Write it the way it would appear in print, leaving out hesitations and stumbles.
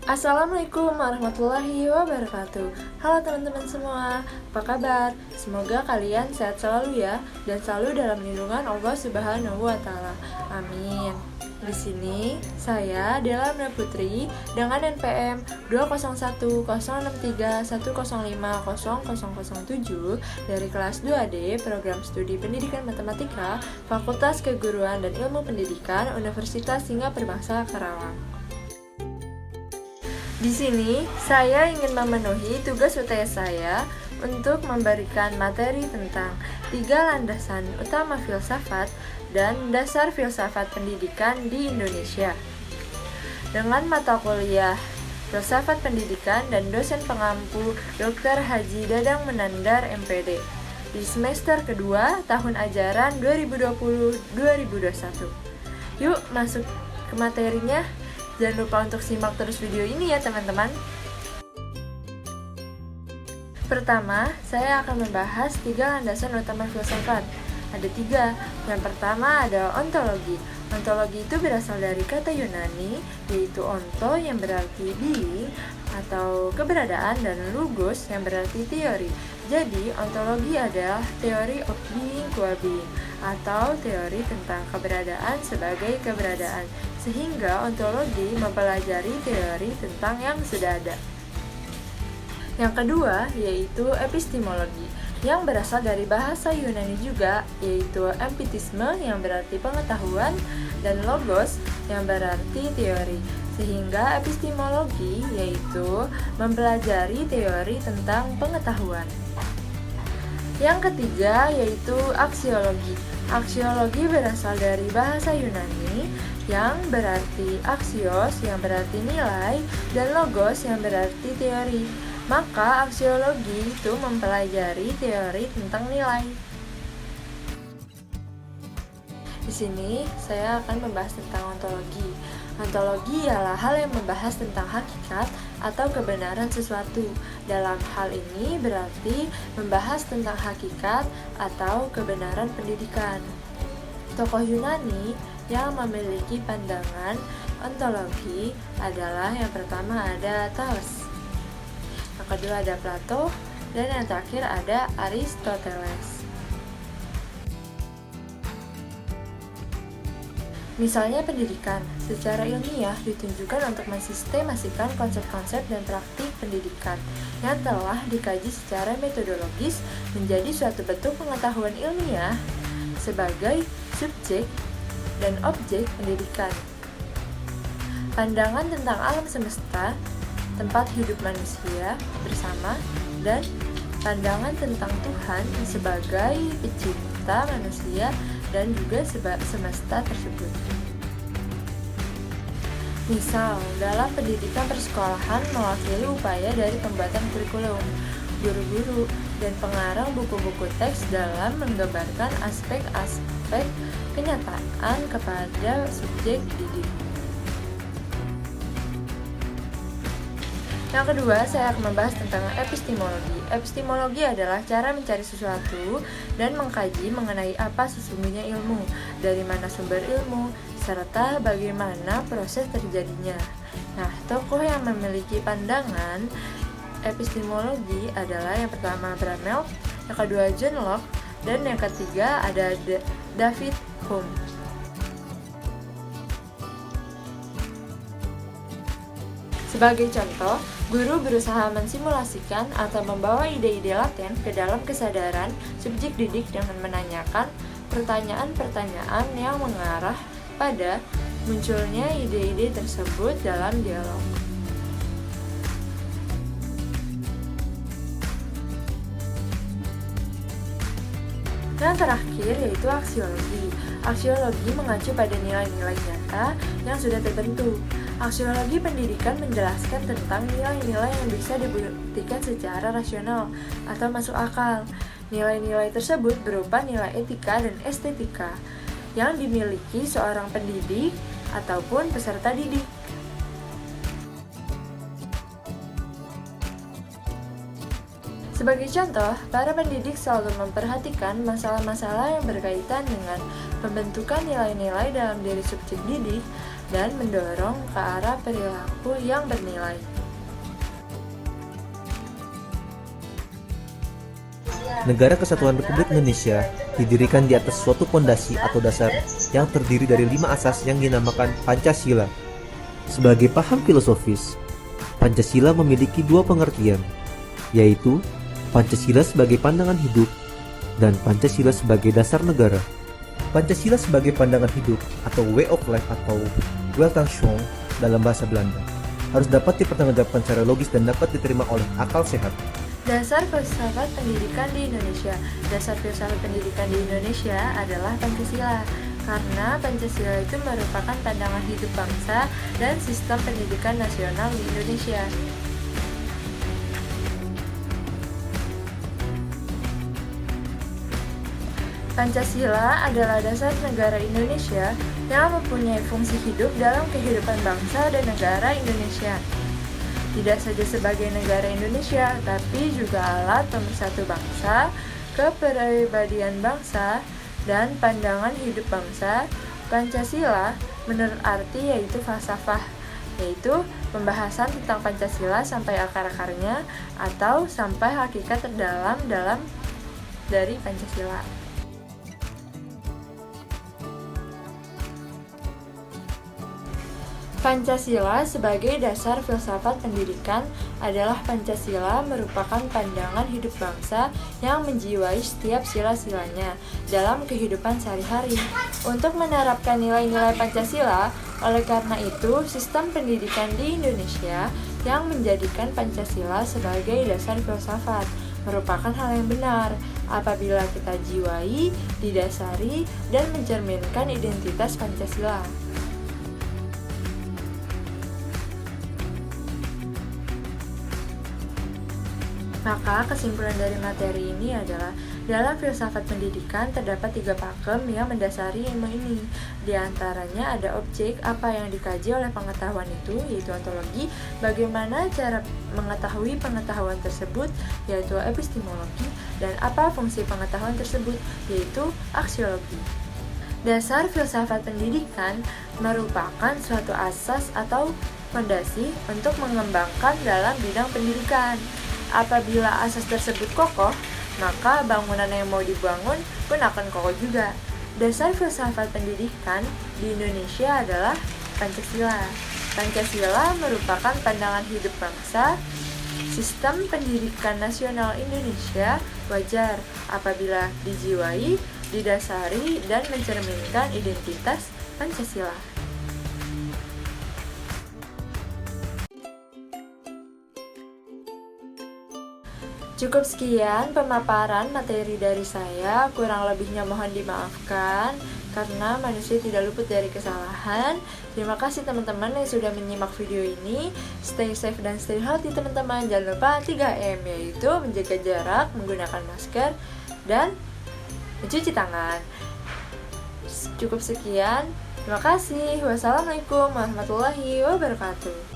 Assalamualaikum warahmatullahi wabarakatuh. Halo teman-teman semua, apa kabar? Semoga kalian sehat selalu ya, dan selalu dalam lindungan Allah Subhanahu wa Ta'ala. Amin. Di sini saya Dela Amna Putri dengan NPM 2010631050007 dari kelas 2D Program Studi Pendidikan Matematika Fakultas Keguruan dan Ilmu Pendidikan Universitas Singapura Bangsa Karawang. Di sini, saya ingin memenuhi tugas UTS saya untuk memberikan materi tentang 3 landasan utama filsafat dan dasar filsafat pendidikan di Indonesia. Dengan mata kuliah Filsafat Pendidikan dan dosen pengampu Dr. Haji Dadang Menandar MPD di semester kedua tahun ajaran 2020-2021. Yuk masuk ke materinya. Jangan lupa untuk simak terus video ini ya teman-teman. Pertama, saya akan membahas 3 landasan utama filsafat. Ada 3. Yang pertama ada ontologi. Ontologi itu berasal dari kata Yunani, yaitu onto yang berarti being atau keberadaan dan logos yang berarti teori. Jadi, ontologi adalah theory of being qua being atau teori tentang keberadaan sebagai keberadaan. Sehingga ontologi mempelajari teori tentang yang sudah ada. Yang kedua yaitu epistemologi, yang berasal dari bahasa Yunani juga, yaitu empitisme yang berarti pengetahuan dan logos yang berarti teori. Sehingga epistemologi yaitu mempelajari teori tentang pengetahuan. Yang ketiga yaitu aksiologi. Aksiologi berasal dari bahasa Yunani yang berarti aksios yang berarti nilai dan logos yang berarti teori. Maka aksiologi itu mempelajari teori tentang nilai. Di sini saya akan membahas tentang ontologi. Ontologi ialah hal yang membahas tentang hakikat atau kebenaran sesuatu. Dalam hal ini berarti membahas tentang hakikat atau kebenaran pendidikan. Tokoh Yunani yang memiliki pandangan ontologi adalah yang pertama ada Thales, yang kedua ada Plato, dan yang terakhir ada Aristoteles. Misalnya pendidikan, secara ilmiah ditunjukkan untuk mensistemasikan konsep-konsep dan praktik pendidikan yang telah dikaji secara metodologis menjadi suatu bentuk pengetahuan ilmiah sebagai subjek dan objek pendidikan. Pandangan tentang alam semesta, tempat hidup manusia bersama, dan pandangan tentang Tuhan sebagai pencipta manusia dan juga semesta tersebut. Misal, dalam pendidikan persekolahan mewakili upaya dari pembuatan kurikulum, guru-guru, dan pengarang buku-buku teks dalam menggambarkan aspek-aspek kenyataan kepada subjek didik. Yang kedua, saya akan membahas tentang epistemologi. Epistemologi adalah cara mencari sesuatu dan mengkaji mengenai apa sesungguhnya ilmu, dari mana sumber ilmu, serta bagaimana proses terjadinya. Nah, tokoh yang memiliki pandangan epistemologi adalah yang pertama Bramel, yang kedua John Locke, dan yang ketiga ada David Hume. Sebagai contoh, guru berusaha mensimulasikan atau membawa ide-ide laten ke dalam kesadaran subjek didik dengan menanyakan pertanyaan-pertanyaan yang mengarah pada munculnya ide-ide tersebut dalam dialog. Yang terakhir yaitu aksiologi. Aksiologi mengacu pada nilai-nilai nyata yang sudah terbentuk. Aksiologi pendidikan menjelaskan tentang nilai-nilai yang bisa dibuktikan secara rasional atau masuk akal. Nilai-nilai tersebut berupa nilai etika dan estetika yang dimiliki seorang pendidik ataupun peserta didik. Sebagai contoh, para pendidik selalu memperhatikan masalah-masalah yang berkaitan dengan pembentukan nilai-nilai dalam diri subjek didik, dan mendorong ke arah perilaku yang bernilai. Negara Kesatuan Republik Indonesia didirikan di atas suatu pondasi atau dasar yang terdiri dari 5 asas yang dinamakan Pancasila. Sebagai paham filosofis, Pancasila memiliki 2 pengertian, yaitu Pancasila sebagai pandangan hidup dan Pancasila sebagai dasar negara. Pancasila sebagai pandangan hidup atau way of life atau Weltanschauung dalam bahasa Belanda harus dapat dipertanggungjawabkan secara logis dan dapat diterima oleh akal sehat. Dasar filsafat pendidikan di Indonesia. Dasar filsafat pendidikan di Indonesia adalah Pancasila. Karena Pancasila itu merupakan pandangan hidup bangsa dan sistem pendidikan nasional di Indonesia. Pancasila adalah dasar negara Indonesia yang mempunyai fungsi hidup dalam kehidupan bangsa dan negara Indonesia. Tidak saja sebagai negara Indonesia, tapi juga alat pemersatu bangsa, kepribadian bangsa, dan pandangan hidup bangsa. Pancasila menurut arti yaitu falsafah, yaitu pembahasan tentang Pancasila sampai akar-akarnya atau sampai hakikat terdalam dari Pancasila. Pancasila sebagai dasar filsafat pendidikan adalah Pancasila merupakan pandangan hidup bangsa yang menjiwai setiap sila-silanya dalam kehidupan sehari-hari. Untuk menerapkan nilai-nilai Pancasila, oleh karena itu, sistem pendidikan di Indonesia yang menjadikan Pancasila sebagai dasar filsafat merupakan hal yang benar apabila kita jiwai, didasari, dan mencerminkan identitas Pancasila. Maka kesimpulan dari materi ini adalah dalam filsafat pendidikan terdapat 3 pakem yang mendasari ilmu ini. Di antaranya ada objek apa yang dikaji oleh pengetahuan itu, yaitu ontologi, bagaimana cara mengetahui pengetahuan tersebut, yaitu epistemologi, dan apa fungsi pengetahuan tersebut, yaitu aksiologi. Dasar filsafat pendidikan merupakan suatu asas atau fondasi untuk mengembangkan dalam bidang pendidikan. Apabila asas tersebut kokoh, maka bangunan yang mau dibangun pun akan kokoh juga. Dasar filsafat pendidikan di Indonesia adalah Pancasila. Pancasila merupakan pandangan hidup bangsa. Sistem pendidikan nasional Indonesia wajar apabila dijiwai, didasari, dan mencerminkan identitas Pancasila. Cukup sekian pemaparan materi dari saya, kurang lebihnya mohon dimaafkan karena manusia tidak luput dari kesalahan. Terima kasih teman-teman yang sudah menyimak video ini. Stay safe dan stay healthy teman-teman. Jangan lupa 3M, yaitu menjaga jarak, menggunakan masker, dan mencuci tangan. Cukup sekian. Terima kasih. Wassalamualaikum warahmatullahi wabarakatuh.